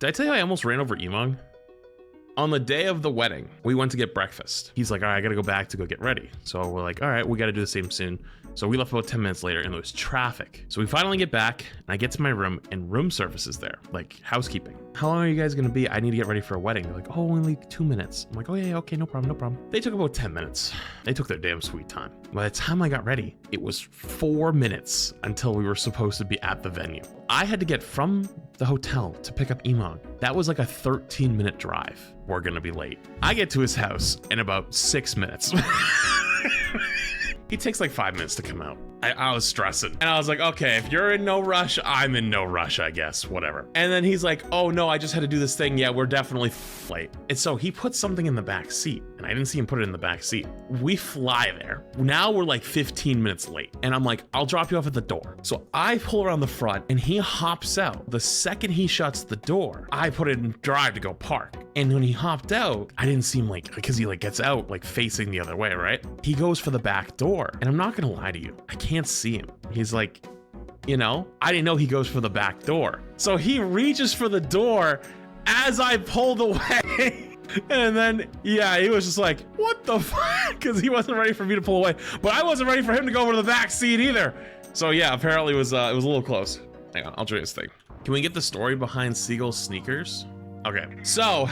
Did I tell you I almost ran over Emong? On the day of the wedding, we went to get breakfast. He's like, all right, I gotta go back to go get ready. So we're like, all right, we gotta do the same soon. So we left about 10 minutes later and there was traffic. So we finally get back and I get to my room and room service is there, like housekeeping. How long are you guys gonna be? I need to get ready for a wedding. They're like, oh, only 2 minutes. I'm like, oh yeah, okay, no problem, no problem. They took about 10 minutes. They took their damn sweet time. By the time I got ready, it was 4 minutes until we were supposed to be at the venue. I had to get from the hotel to pick up Emong. That was like a 13-minute drive. We're gonna be late. I get to his house in about 6 minutes. He takes like 5 minutes to come out. I was stressing. And I was like, okay, if you're in no rush, I'm in no rush, I guess, whatever. And then he's like, oh no, I just had to do this thing. Yeah, we're definitely late. And so he put something in the back seat and I didn't see him put it in the back seat. We fly there. Now we're like 15 minutes late. And I'm like, I'll drop you off at the door. So I pull around the front and he hops out. The second he shuts the door, I put it in drive to go park. And when he hopped out, I didn't see him because he gets out facing the other way, right? He goes for the back door. And I'm not gonna lie to you, I can't see him. He's like, I didn't know he goes for the back door. So he reaches for the door as I pulled away. And then, yeah, he was just like, what the fuck? Because he wasn't ready for me to pull away. But I wasn't ready for him to go over to the back seat either. So yeah, apparently it was a little close. Hang on, I'll show you this thing. Can we get the story behind Seagull's sneakers? Okay, so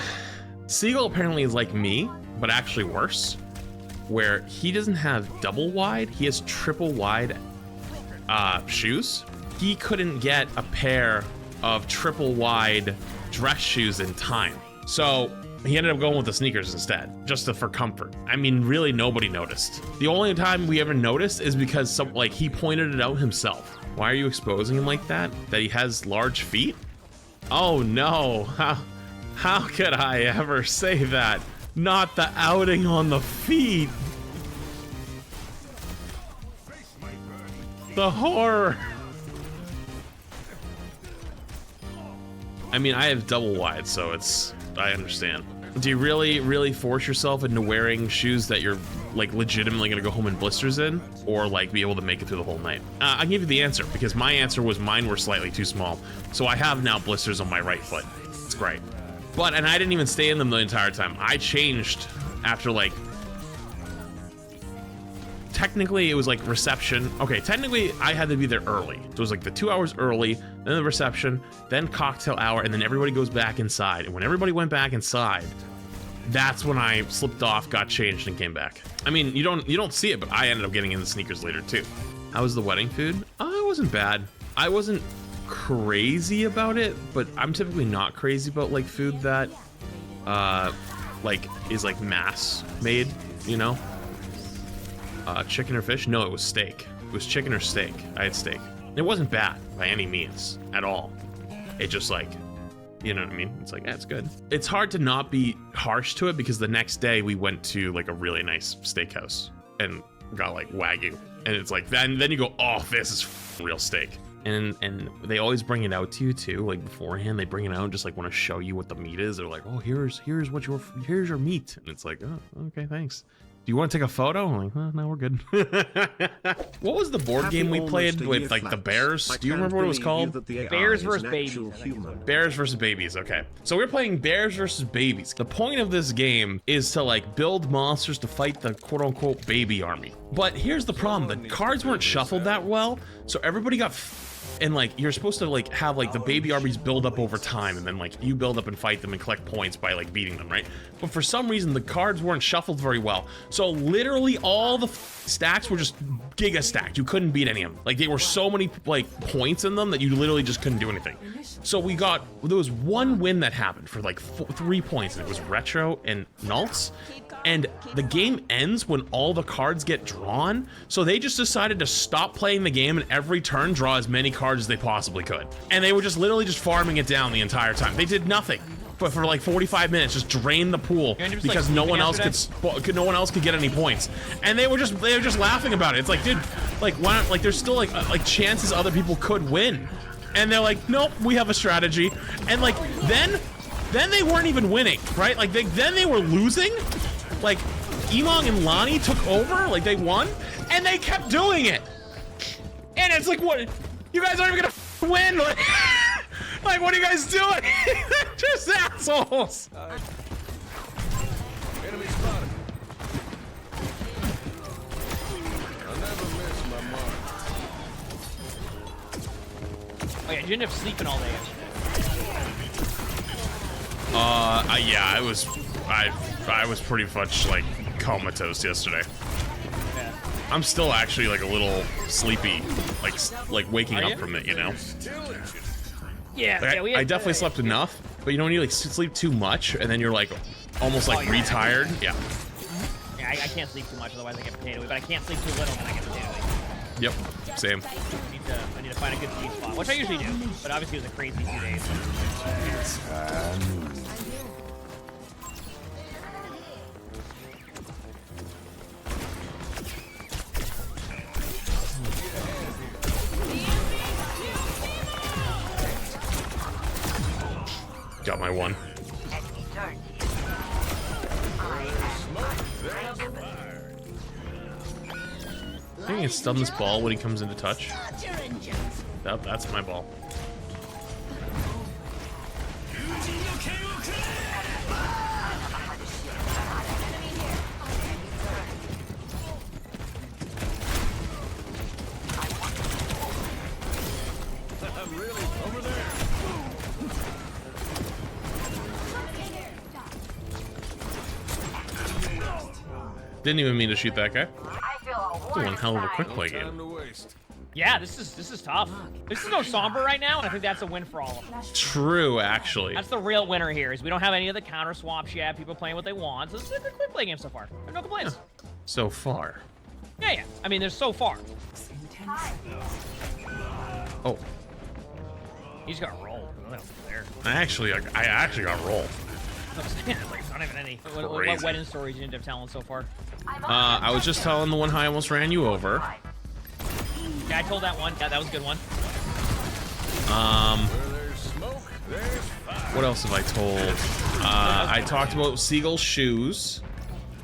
Seagull apparently is like me, but actually worse, where he doesn't have double wide, he has triple wide shoes. He couldn't get a pair of triple wide dress shoes in time. So he ended up going with the sneakers instead, just for comfort. I mean, really nobody noticed. The only time we ever noticed is because he pointed it out himself. Why are you exposing him like that? That he has large feet? Oh no, how could I ever say that? Not the outing on the feet. The horror. I mean, I have double wide, so I understand. Do you really force yourself into wearing shoes that you're legitimately gonna go home in blisters in, or be able to make it through the whole night? I'll give you the answer, because my answer was mine were slightly too small. So I have now blisters on my right foot. It's great. And I didn't even stay in them the entire time. I changed after technically it was reception. Okay, technically I had to be there early. So it was the 2 hours early, then the reception, then cocktail hour, and then everybody goes back inside. And when everybody went back inside, that's when I slipped off, got changed, and came back. I mean, you don't see it, but I ended up getting in the sneakers later too. How was the wedding food? Oh, it wasn't bad. I wasn't crazy about it, but I'm typically not crazy about food that is mass made, chicken or fish? No, it was steak. It was chicken or steak. I had steak. It wasn't bad by any means at all. It just you know what I mean? It's yeah, it's good. It's hard to not be harsh to it because the next day we went to a really nice steakhouse and got Wagyu. And it's then you go, oh, this is real steak. And they always bring it out to you too, beforehand. They bring it out and just want to show you what the meat is. They're like, oh, here's your meat. And it's oh, okay, thanks. Do you want to take a photo? I'm like, oh, no, we're good. What was the board game we played with the bears? Do you remember what it was called? Bears versus babies. Bears versus babies, okay. So we're playing bears versus babies. The point of this game is to build monsters to fight the quote unquote baby army. But here's the problem, the cards weren't shuffled that well, so everybody got and you're supposed to have the baby armies build up over time, and then you build up and fight them and collect points by beating them, right? But for some reason the cards weren't shuffled very well, so literally all the stacks were just giga stacked. You couldn't beat any of them. They were so many points in them that you literally just couldn't do anything. So there was one win that happened for 3 points, and it was retro and nults. And the game ends when all the cards get drawn, so they just decided to stop playing the game and every turn draw as many cards as they possibly could. And they were just literally just farming it down the entire time. They did nothing, but for 45 minutes, just drained the pool because no one else could get any points. And they were just laughing about it. It's dude, why not? There's still chances other people could win, and they're nope, we have a strategy. And then they weren't even winning, right? Then they were losing. Emong and Lonnie took over, they won, and they kept doing it. And it's what? You guys aren't even gonna win? What are you guys doing? assholes! Enemy spotted. I'll never miss my mark. Oh yeah, you ended up sleeping all day yesterday. Yeah, I was pretty much like comatose yesterday. Yeah. I'm still actually like a little sleepy, like waking Are up you? from it, you know? Yeah, Like, yeah, we I had, definitely slept enough, but you know when you like sleep too much and then you're like almost like Oh, yeah. retired? Yeah. Yeah, I can't sleep too much, otherwise I get potato. But I can't sleep too little, then I get potato. Yep. Same. I need to find a good sleep spot, which I usually do. But obviously it was a crazy 2 days. Got my one. I think I can stun this ball when he comes into touch. That's my ball. I'm really over there. Didn't even mean to shoot that guy. It's one hell of a quick play Time game. to waste. Yeah, this is tough. This is no somber right now, and I think that's a win for all of us. True, actually. That's the real winner here, is we don't have any of the counter swaps yet. People playing what they want. So this is a good quick play game so far. There's no complaints. So far. Yeah, yeah. I mean, there's so far. Oh, He just got rolled. There. I actually got rolled. Like, it's not even any. What Crazy. wedding stories you ended up telling so far? I was just telling the one how I almost ran you over. Yeah, I told that one. Yeah, that was a good one. Where there's smoke, there's fire. What else have I told? I talked about Seagull's shoes.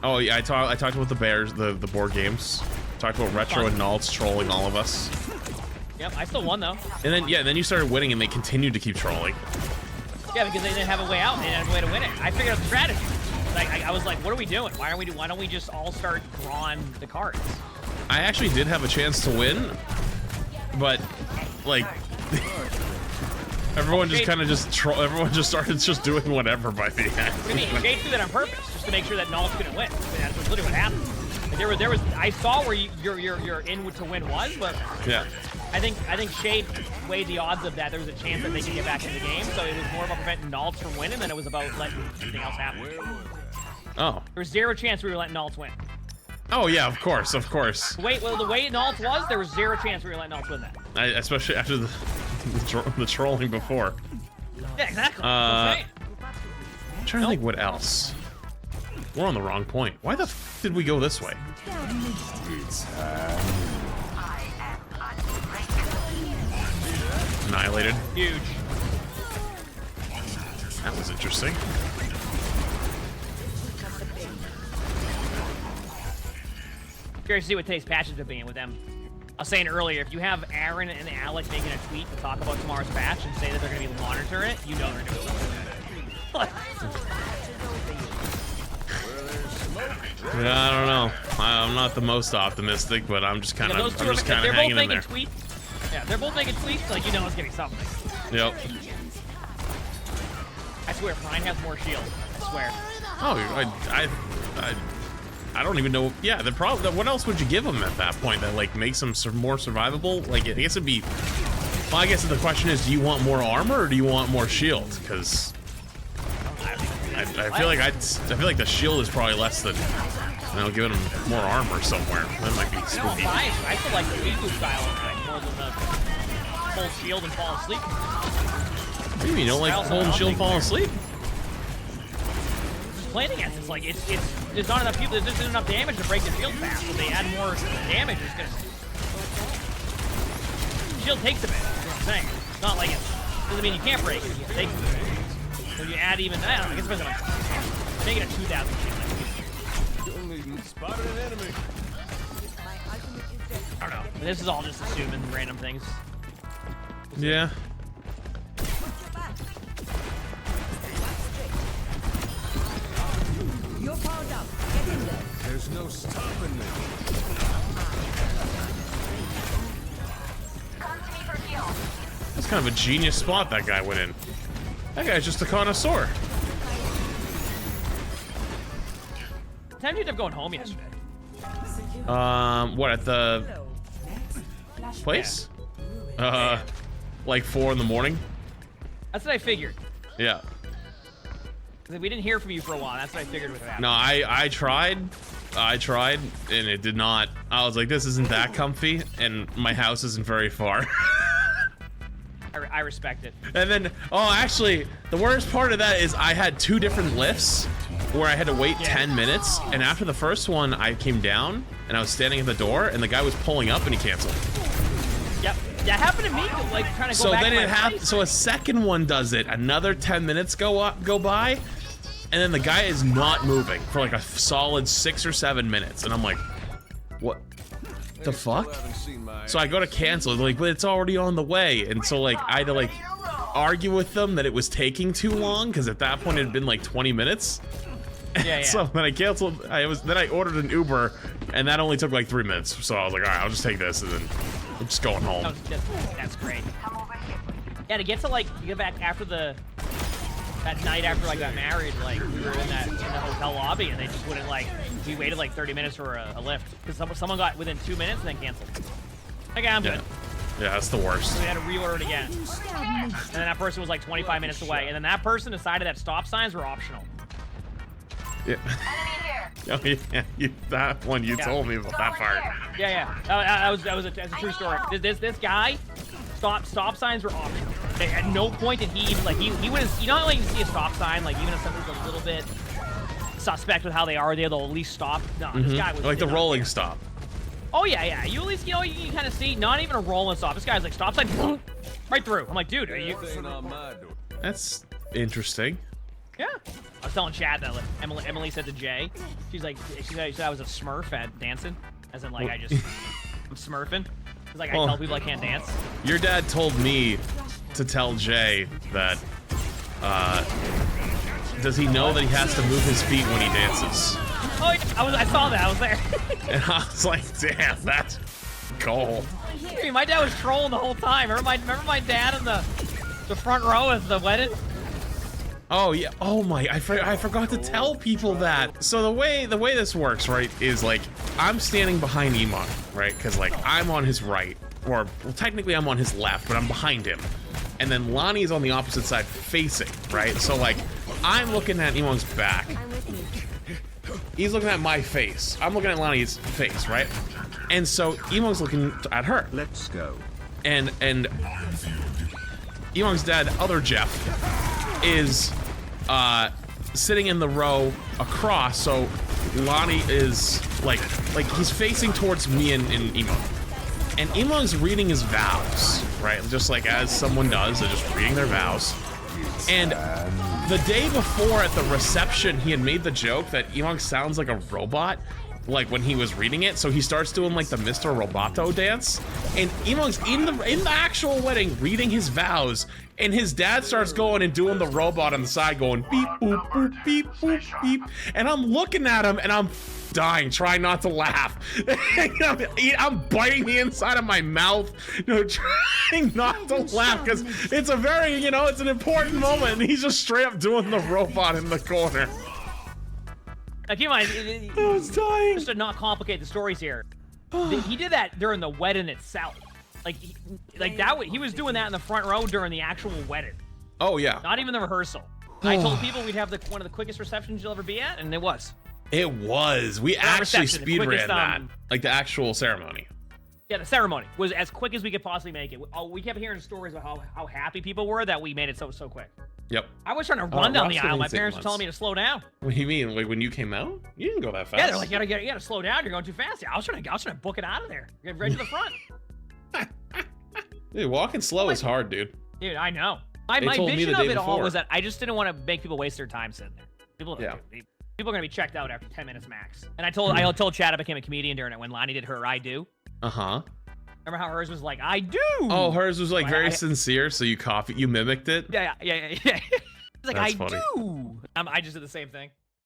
Oh yeah, I talked about the Bears, the board games. Talked about Retro and Naltz trolling all of us. Yep, I still won though. And then then you started winning, and they continued to keep trolling. Yeah, because they didn't have a way out. They didn't have a way to win it. I figured out the strategy. Like I was like, what are we doing? Why don't we just all start drawing the cards? I actually did have a chance to win, but like everyone just kind of everyone just started just doing whatever by the end. What do you mean? Jade threw that on purpose, just to make sure that Naltz couldn't win. That's literally what happened. Like, there was. I saw where your in to win was, but Yeah. I think Shade weighed the odds of that. There was a chance that they could get back in the game, so it was more about preventing Naltz from winning than it was about letting anything else happen. Oh. There was zero chance we were letting Naltz win. Oh yeah, of course. The way Naltz was, there was zero chance we were letting Naltz win that. Especially after the trolling before. Yeah, exactly. I'm trying to think what else. We're on the wrong point. Why the f did we go this way? Annihilated. Huge. That was interesting. Curious to see what today's patches are being with them. I was saying earlier, if you have Aaron and Alec making a tweet to talk about tomorrow's patch and say that they're going to be monitoring it, you know they're doing something. Yeah, I don't know. I'm not the most optimistic, but I'm just kind of hanging in there. Yeah, they're both making tweets, like you know it's getting something. Yep. I swear, mine has more shield. I swear. Oh, I don't even know. Yeah, the problem. What else would you give them at that point that like makes them more survivable? Like, I guess it'd be. Well, I guess the question is, do you want more armor or do you want more shield? Because I feel like the shield is probably less than. Giving them more armor somewhere. That might be spooky. I still like the Riku style effect more than the hold shield and fall asleep. What do you mean? You don't like hold and shield and fall asleep? Playing against it's like there's not enough people. There's just enough damage to break the shield fast. So they add more damage. It's gonna shield takes a bit. That's what I'm saying. It's not like it doesn't mean you can't break it. It takes a bit. So you add even I don't know. I guess it depends on make it a 2,000 shield. Spotted an enemy. I don't know. This is all just assuming random things. Yeah. There's no stopping me. That's kind of a genius spot that guy went in. That guy's just a connoisseur. What time did you end up going home yesterday? What, at the place? Like 4 in the morning? That's what I figured. Yeah. 'Cause we didn't hear from you for a while. That's what I figured would happen. No, I tried, and it did not. I was like, this isn't that comfy, and my house isn't very far. I respect it. And then, oh, actually, the worst part of that is I had 2 different lifts where I had to wait 10 minutes, and after the first one, I came down, and I was standing at the door, and the guy was pulling up, and he canceled. Yep. That happened to me, like, trying to go back to my place. So a second one does it, another 10 minutes go by, and then the guy is not moving for like a solid 6 or 7 minutes, and I'm like, what the fuck? So I go to cancel, like, but it's already on the way, and so like I had to like argue with them that it was taking too long, because at that point it had been like 20 minutes. Yeah. So then I canceled. Then I ordered an Uber, and that only took like 3 minutes. So I was like, all right, I'll just take this, and then I'm just going home. That's great. Yeah, to get to like, you get back after that night after I got married, like we were in the hotel lobby, and they just wouldn't like. We waited like 30 minutes for a lift because someone got within 2 minutes and then canceled. Okay, I'm good. Yeah, that's the worst. So we had to reorder it again, and then that person was like 25 minutes away, and then that person decided that stop signs were optional. Yeah. Oh yeah, that one you told me about that part. Yeah. That's a true story. This guy, stop signs were optional. At no point did he even like he wouldn't. You know how like you see a stop sign, like even if somebody's a little bit suspect with how they are, they'll at least stop. No, this guy was like the rolling stop. Oh yeah. You at least you can kind of see. Not even a rolling stop. This guy's like stop sign, right through. I'm like, dude, are you? That's interesting. Yeah. I was telling Chad that like, Emily said to Jay, she said I was a smurf at dancing, as in like I'm smurfing. It's like I tell people I can't dance. Your dad told me to tell Jay that, does he know that he has to move his feet when he dances? Oh, yeah, I saw that. I was there. And I was like, damn, that's gold. Hey, my dad was trolling the whole time. Remember my dad in the front row at the wedding? Oh yeah. Oh my! I forgot to tell people that. So the way this works, right, is like I'm standing behind Emon, right? Because like I'm on his right, or well, technically I'm on his left, but I'm behind him. And then Lonnie's on the opposite side, facing, right? So like I'm looking at Emon's back. He's looking at my face. I'm looking at Lonnie's face, right? And so Emon's looking at her. Let's go. And Emon's dad, other Jeff, is sitting in the row across, so Lonnie is like he's facing towards me and Emo. And Emo's reading his vows, right? Just like as someone does, they're just reading their vows. And the day before at the reception, he had made the joke that Emon sounds like a robot, like when he was reading it, so he starts doing like the Mr. Roboto dance, and Emon's in the actual wedding reading his vows, and his dad starts going and doing the robot on the side going beep boop boop beep boop beep, and I'm looking at him and I'm dying, trying not to laugh. I'm biting the inside of my mouth, trying not to laugh because it's a very, it's an important moment, and he's just straight up doing the robot in the corner. Now, keep in mind, I was dying. Just to not complicate the stories here, he did that during the wedding itself. He was doing that in the front row during the actual wedding. Oh yeah. Not even the rehearsal. I told people we'd have one of the quickest receptions you'll ever be at, and it was. It was. We actually speed ran that, like the actual ceremony. Yeah, the ceremony was as quick as we could possibly make it. We kept hearing stories about how happy people were that we made it so quick. Yep. I was trying to run down the aisle. My parents were telling me to slow down. What do you mean? Like when you came out, you didn't go that fast. Yeah, they're like, you gotta slow down. You're going too fast. I was trying to book it out of there. Get right to the front. Dude, walking slow is hard, dude. Dude, I know. My vision of it all was that I just didn't want to make people waste their time sitting there. People are gonna be checked out after 10 minutes max. And I told Chad I became a comedian during it when Lonnie did her I do. Uh-huh. Remember how hers was like, I do? Oh, hers was like very sincere, so you mimicked it? Yeah. It's like, That's I funny. do. I just did the same thing.